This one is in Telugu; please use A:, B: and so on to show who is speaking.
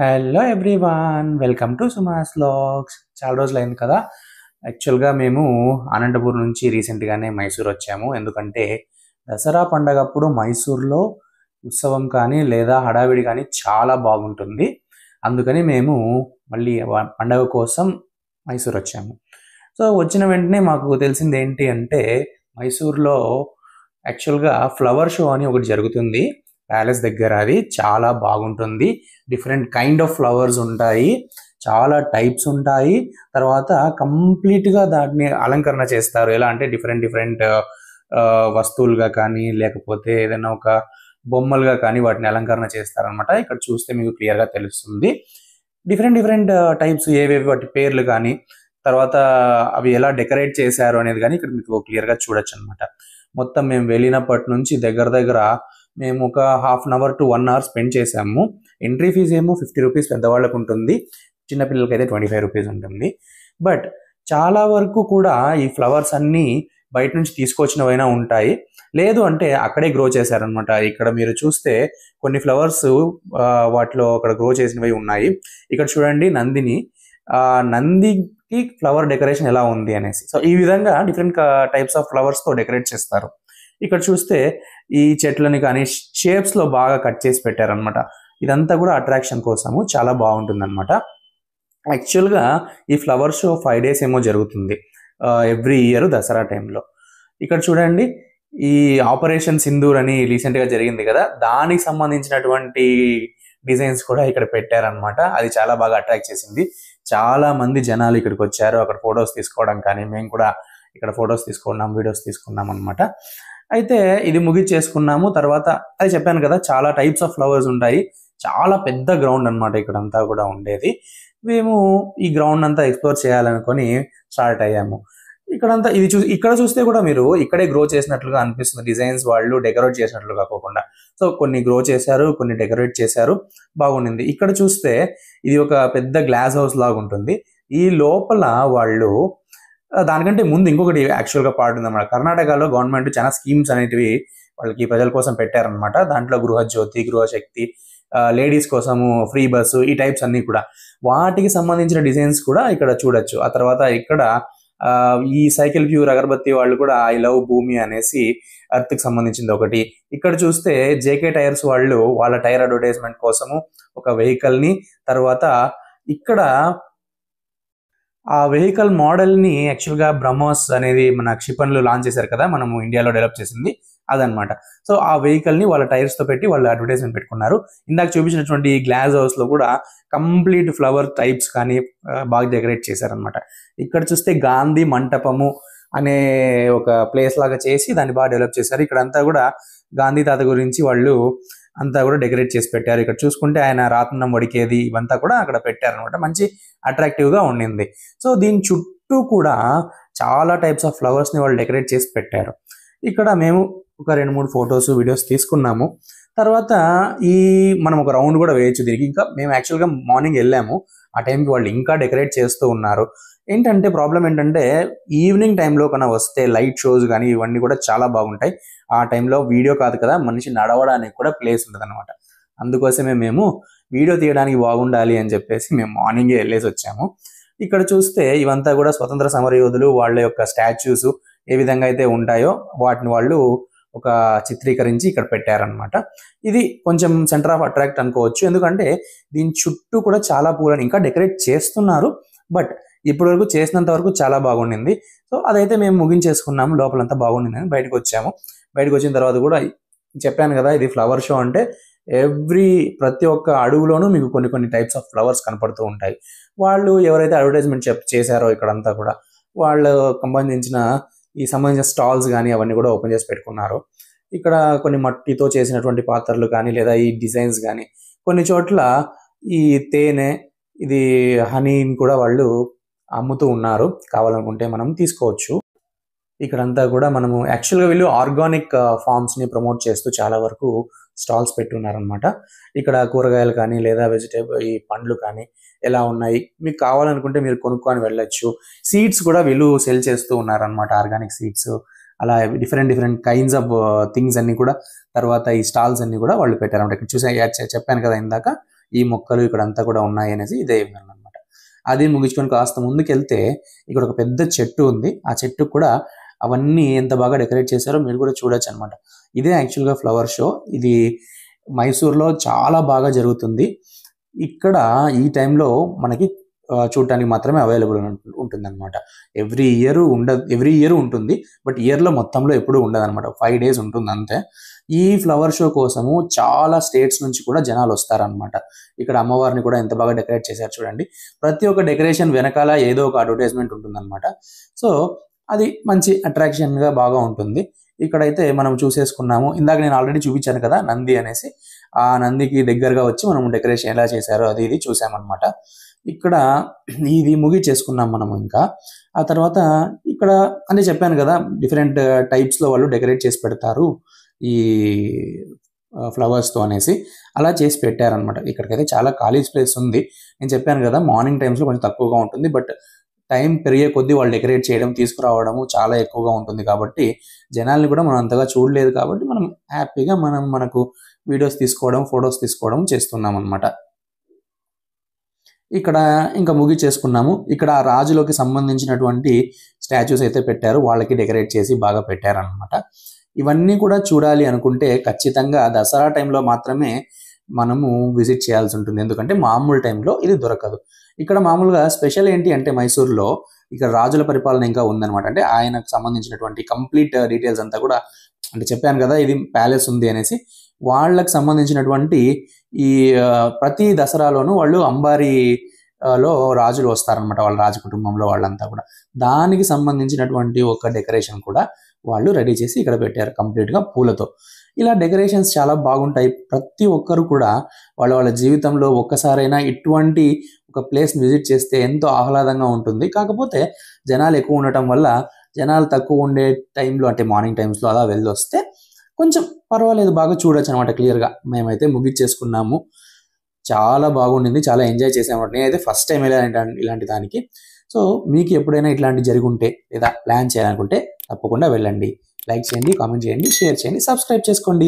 A: Hello everyone, welcome to సుమాస్ vlogs. చాలా రోజులైంది కదా. యాక్చువల్గా మేము అనంతపూర్ నుంచి రీసెంట్గానే మైసూర్ వచ్చాము. ఎందుకంటే దసరా పండగప్పుడు మైసూర్లో ఉత్సవం కానీ లేదా హడావిడి కానీ చాలా బాగుంటుంది. అందుకని మేము మళ్ళీ పండగ కోసం మైసూర్ వచ్చాము. సో వచ్చిన వెంటనే మాకు తెలిసింది ఏంటి అంటే మైసూర్లో యాక్చువల్గా ఫ్లవర్ షో అని ఒకటి జరుగుతుంది ప్యాలెస్ దగ్గర. అది చాలా బాగుంటుంది. డిఫరెంట్ కైండ్ ఆఫ్ ఫ్లవర్స్ ఉంటాయి, చాలా టైప్స్ ఉంటాయి. తర్వాత కంప్లీట్గా దాన్ని అలంకరణ చేస్తారు. ఎలా అంటే డిఫరెంట్ డిఫరెంట్ వస్తువులుగా కానీ లేకపోతే ఏదైనా ఒక బొమ్మలుగా కానీ వాటిని అలంకరణ చేస్తారనమాట. ఇక్కడ చూస్తే మీకు క్లియర్గా తెలుస్తుంది. డిఫరెంట్ డిఫరెంట్ టైప్స్ ఏవేవి వాటి పేర్లు కానీ తర్వాత అవి ఎలా డెకరేట్ చేశారు అనేది కానీ ఇక్కడ మీకు క్లియర్గా చూడొచ్చు అనమాట. మొత్తం మేము వెళ్ళినప్పటి నుంచి దగ్గర దగ్గర మేము ఒక half an hour to 1 hour spend చేసాము. ఎంట్రీ ఫీజు ఏమో 50 రూపీస్ పెద్దవాళ్ళకు ఉంటుంది, చిన్నపిల్లలకి అయితే 25 రూపీస్ ఉంటుంది. బట్ చాలా వరకు కూడా ఈ ఫ్లవర్స్ అన్నీ బయట నుంచి తీసుకొచ్చినవైనా ఉంటాయి, లేదు అంటే అక్కడే గ్రో చేశారనమాట. ఇక్కడ మీరు చూస్తే కొన్ని ఫ్లవర్స్ వాటిలో అక్కడ గ్రో చేసినవి ఉన్నాయి. ఇక్కడ చూడండి నందిని, నందికి ఫ్లవర్ డెకరేషన్ ఎలా ఉంది అనేసి. సో ఈ విధంగా డిఫరెంట్ టైప్స్ ఆఫ్ ఫ్లవర్స్తో డెకరేట్ చేస్తారు. ఇక్కడ చూస్తే ఈ చెట్లని కానీ షేప్స్లో బాగా కట్ చేసి పెట్టారనమాట. ఇదంతా కూడా అట్రాక్షన్ కోసము చాలా బాగుంటుంది అనమాట. యాక్చువల్గా ఈ ఫ్లవర్ షో 5 days ఏమో జరుగుతుంది ఎవ్రీ ఇయర్ దసరా టైంలో. ఇక్కడ చూడండి ఈ ఆపరేషన్ సింధూర్ అని రీసెంట్గా జరిగింది కదా, దానికి సంబంధించినటువంటి డిజైన్స్ కూడా ఇక్కడ పెట్టారనమాట. అది చాలా బాగా అట్రాక్ట్ చేసింది. చాలా మంది జనాలు ఇక్కడికి వచ్చారు అక్కడ ఫొటోస్ తీసుకోవడం కానీ. మేము కూడా ఇక్కడ ఫొటోస్ తీసుకున్నాం, వీడియోస్ తీసుకున్నాం అనమాట. అయితే ఇది ముగిచ్చేసుకున్నాము. తర్వాత అది చెప్పాను కదా చాలా టైప్స్ ఆఫ్ ఫ్లవర్స్ ఉంటాయి. చాలా పెద్ద గ్రౌండ్ అనమాట ఇక్కడంతా కూడా ఉండేది. మేము ఈ గ్రౌండ్ అంతా ఎక్స్ప్లోర్ చేయాలనుకొని స్టార్ట్ అయ్యాము. ఇక్కడంతా ఇది ఇక్కడ చూస్తే కూడా మీరు ఇక్కడే గ్రో చేసినట్లుగా అనిపిస్తుంది. డిజైన్స్ వాళ్ళు డెకరేట్ చేసినట్లు కాకుండా. సో కొన్ని గ్రో చేశారు, కొన్ని డెకరేట్ చేశారు, బాగుండింది. ఇక్కడ చూస్తే ఇది ఒక పెద్ద గ్లాస్ హౌస్ లాగా ఉంటుంది. ఈ లోపల వాళ్ళు దానికంటే ముందు ఇంకొకటి యాక్చువల్గా పార్ట్ ఉందన్నమాట. కర్ణాటకలో గవర్నమెంట్ చాలా స్కీమ్స్ అనేటివి వాళ్ళకి ప్రజల కోసం పెట్టారనమాట. దాంట్లో గృహజ్యోతి, గృహశక్తి, లేడీస్ కోసము ఫ్రీ బస్సు, ఈ టైప్స్ అన్నీ కూడా వాటికి సంబంధించిన డిజైన్స్ కూడా ఇక్కడ చూడొచ్చు. ఆ తర్వాత ఇక్కడ ఈ సైకిల్ ప్యూర్ అగరబత్తి వాళ్ళు కూడా ఐ లవ్ భూమి అనేసి ఎర్త్కి సంబంధించింది ఒకటి. ఇక్కడ చూస్తే జేకే టైర్స్ వాళ్ళు వాళ్ళ టైర్ అడ్వర్టైజ్మెంట్ కోసము ఒక వెహికల్ని, తర్వాత ఇక్కడ ఆ వెహికల్ మోడల్ని యాక్చువల్గా బ్రహ్మోస్ అనేది మన క్షిపణులు లాంచ్ చేశారు కదా, మనము ఇండియాలో డెవలప్ చేసింది అదనమాట. సో ఆ వెహికల్ని వాళ్ళ టైర్స్తో పెట్టి వాళ్ళు అడ్వర్టైజ్మెంట్ పెట్టుకున్నారు. ఇందాక చూపించినటువంటి గ్లాస్ హౌస్లో కూడా కంప్లీట్ ఫ్లవర్ టైప్స్ కానీ బాగా డెకరేట్ చేశారనమాట. ఇక్కడ చూస్తే గాంధీ మంటపము అనే ఒక ప్లేస్ లాగా చేసి దాన్ని బాగా డెవలప్ చేశారు. ఇక్కడంతా కూడా గాంధీ తాత గురించి వాళ్ళు అంతా కూడా డెకరేట్ చేసి పెట్టారు. ఇక్కడ చూసుకుంటే ఆయన రాతన్నం వడికేది ఇవంతా కూడా అక్కడ పెట్టారనమాట. మంచి అట్రాక్టివ్గా ఉండింది. సో దీని చుట్టూ కూడా చాలా టైప్స్ ఆఫ్ ఫ్లవర్స్ని వాళ్ళు డెకరేట్ చేసి పెట్టారు. ఇక్కడ మేము ఒక 2-3 ఫొటోస్, వీడియోస్ తీసుకున్నాము. తర్వాత మనం ఒక రౌండ్ కూడా వేయచ్చు దీనికి. ఇంకా మేము యాక్చువల్గా మార్నింగ్ వెళ్ళాము, ఆ టైంకి వాళ్ళు ఇంకా డెకరేట్ చేస్తూ ఉన్నారు. ఏంటంటే ప్రాబ్లం ఏంటంటే ఈవినింగ్ టైంలో కన్నా వస్తే లైట్ షోస్ కానీ ఇవన్నీ కూడా చాలా బాగుంటాయి. ఆ టైంలో వీడియో కాదు కదా, మనిషి నడవడానికి కూడా ప్లేస్ ఉంటుంది అనమాట. అందుకోసమే మేము వీడియో తీయడానికి బాగుండాలి అని చెప్పేసి మేము మార్నింగే వెళ్ళేసి వచ్చాము. ఇక్కడ చూస్తే ఇవంతా కూడా స్వతంత్ర సమరయోధులు వాళ్ళ యొక్క స్టాచ్యూస్ ఏ విధంగా అయితే ఉంటాయో వాటిని వాళ్ళు ఒక చిత్రీకరించి ఇక్కడ పెట్టారనమాట. ఇది కొంచెం సెంటర్ ఆఫ్ అట్రాక్ట్ అనుకోవచ్చు, ఎందుకంటే దీని చుట్టూ కూడా చాలా పూలను ఇంకా డెకరేట్ చేస్తున్నారు. బట్ ఇప్పటి వరకు చేసినంత వరకు చాలా బాగుండింది. సో అదైతే మేము ముగించేసుకున్నాము. లోపలంతా బాగుండిందని బయటకు వచ్చాము. బయటకు వచ్చిన తర్వాత కూడా చెప్పాను కదా ఇది ఫ్లవర్ షో అంటే ప్రతి ఒక్క అడుగులోనూ మీకు కొన్ని టైప్స్ ఆఫ్ ఫ్లవర్స్ కనపడుతూ ఉంటాయి. వాళ్ళు ఎవరైతే అడ్వర్టైజ్మెంట్ చేశారో ఇక్కడంతా కూడా వాళ్ళు సంబంధించిన స్టాల్స్ కానీ అవన్నీ కూడా ఓపెన్ చేసి పెట్టుకున్నారు. ఇక్కడ కొన్ని మట్టితో చేసినటువంటి పాత్రలు కానీ లేదా ఈ డిజైన్స్ కానీ, కొన్ని చోట్ల ఈ తేనె, ఇది హనీని కూడా వాళ్ళు అమ్ముతూ ఉన్నారు. కావాలనుకుంటే మనం తీసుకోవచ్చు. ఇక్కడంతా కూడా మనము యాక్చువల్గా వీళ్ళు ఆర్గానిక్ ఫార్మ్స్ని ప్రమోట్ చేస్తూ చాలా వరకు స్టాల్స్ పెట్టున్నారనమాట. ఇక్కడ కూరగాయలు కానీ లేదా ఈ పండ్లు కానీ ఎలా ఉన్నాయి, మీకు కావాలనుకుంటే మీరు కొనుక్కొని వెళ్ళొచ్చు. సీడ్స్ కూడా వీళ్ళు సెల్ చేస్తూ ఉన్నారనమాట, ఆర్గానిక్ సీడ్స్. అలా డిఫరెంట్ కైండ్స్ ఆఫ్ థింగ్స్ అన్ని కూడా తర్వాత ఈ స్టాల్స్ అన్ని కూడా వాళ్ళు పెట్టారనమాట. ఇక్కడ చెప్పాను కదా ఇందాక, ఈ మొక్కలు ఇక్కడంతా కూడా ఉన్నాయి అనేసి ఇదే విన్నాను అనమాట. అది ముగించుకొని కాస్త ముందుకెళ్తే ఇక్కడ ఒక పెద్ద చెట్టు ఉంది. ఆ చెట్టు కూడా అవన్నీ ఎంత బాగా డెకరేట్ చేశారో మీరు కూడా చూడొచ్చు అనమాట. ఇదే యాక్చువల్గా ఫ్లవర్ షో. ఇది మైసూర్లో చాలా బాగా జరుగుతుంది. ఇక్కడ ఈ టైంలో మనకి చూడటానికి మాత్రమే అవైలబుల్ ఉంటుందన్నమాట. ఎవ్రీ ఇయర్ ఉంటుంది, బట్ ఇయర్లో మొత్తంలో ఎప్పుడూ ఉండదన్నమాట. 5 days ఉంటుంది అంతే. ఈ ఫ్లవర్ షో కోసము చాలా స్టేట్స్ నుంచి కూడా జనాలు వస్తారనమాట. ఇక్కడ అమ్మవారిని కూడా ఎంత బాగా డెకరేట్ చేశారు చూడండి. ప్రతి ఒక్క డెకరేషన్ వెనకాల ఏదో ఒక అడ్వర్టైజ్మెంట్ ఉంటుందన్నమాట. సో అది మంచి అట్రాక్షన్గా బాగా ఉంటుంది. ఇక్కడైతే మనం చూసేసుకున్నాము. ఇందాక నేను ఆల్రెడీ చూపించాను కదా నంది అనేసి. ఆ నందికి దగ్గరగా వచ్చి మనం డెకరేషన్ ఎలా చేశారో అది ఇది చూసామన్నమాట. ఇక్కడ ఇది ముగిచేసుకున్నాం మనము. ఇంకా ఆ తర్వాత ఇక్కడ అని చెప్పాను కదా, డిఫరెంట్ టైప్స్లో వాళ్ళు డెకరేట్ చేసి పెడతారు ఈ ఫ్లవర్స్తో అనేసి. అలా చేసి పెట్టారనమాట. ఇక్కడికైతే చాలా ఖాళీ ప్లేస్ ఉంది. నేను చెప్పాను కదా మార్నింగ్ టైమ్స్లో కొంచెం తక్కువగా ఉంటుంది, బట్ టైం పెరిగే కొద్దీ వాళ్ళు డెకరేట్ చేయడం తీసుకురావడము చాలా ఎక్కువగా ఉంటుంది. కాబట్టి జనాల్ని కూడా మనం అంతగా చూడలేదు. కాబట్టి మనం హ్యాపీగా మనకు వీడియోస్ తీసుకోవడం, ఫొటోస్ తీసుకోవడం చేస్తున్నాం అనమాట. ఇక్కడ ఇంకా ముగిచేసుకున్నాము. ఇక్కడ ఆ రాజులోకి సంబంధించినటువంటి స్టాచ్యూస్ అయితే పెట్టారు. వాళ్ళకి డెకరేట్ చేసి బాగా పెట్టారనమాట. ఇవన్నీ కూడా చూడాలి అనుకుంటే ఖచ్చితంగా దసరా టైంలో మాత్రమే మనము విజిట్ చేయాల్సి ఉంటుంది. ఎందుకంటే మామూలు టైంలో ఇది దొరకదు. ఇక్కడ మామూలుగా స్పెషల్ ఏంటి అంటే మైసూర్లో ఇక్కడ రాజుల పరిపాలన ఇంకా ఉందన్నమాట. అంటే ఆయనకు సంబంధించినటువంటి కంప్లీట్ డీటెయిల్స్ అంతా కూడా, అంటే చెప్పాను కదా ఇది ప్యాలెస్ ఉంది అనేసి, వాళ్ళకి సంబంధించినటువంటి ఈ ప్రతి దసరాలోనూ వాళ్ళు అంబారీలో రాజులు వస్తారనమాట. వాళ్ళ రాజ కుటుంబంలో వాళ్ళంతా కూడా. దానికి సంబంధించినటువంటి ఒక డెకరేషన్ కూడా వాళ్ళు రెడీ చేసి ఇక్కడ పెట్టారు కంప్లీట్గా పూలతో. ఇలా డెకరేషన్స్ చాలా బాగుంటాయి. ప్రతి ఒక్కరు కూడా వాళ్ళ జీవితంలో ఒక్కసారైనా ఇటువంటి ఒక ప్లేస్ని విజిట్ చేస్తే ఎంతో ఆహ్లాదంగా ఉంటుంది. కాకపోతే జనాలు ఎక్కువ ఉండటం వల్ల, జనాలు తక్కువ ఉండే టైంలో అంటే మార్నింగ్ టైమ్స్లో అలా వెళ్ళొస్తే కొంచెం పర్వాలేదు, బాగా చూడొచ్చు అనమాట క్లియర్గా. మేమైతే ముగిచ్చేసుకున్నాము. చాలా బాగుండింది, చాలా ఎంజాయ్ చేసామన్నమాట. నేనైతే ఫస్ట్ టైం వెళ్ళాను ఇలాంటి దానికి. సో మీకు ఎప్పుడైనా ఇట్లాంటి జరుగుంటే లేదా ప్లాన్ చేయాలనుకుంటే తప్పకుండా వెళ్ళండి. లైక్ చేయండి, కామెంట్ చేయండి, షేర్ చేయండి, సబ్స్క్రైబ్ చేసుకోండి.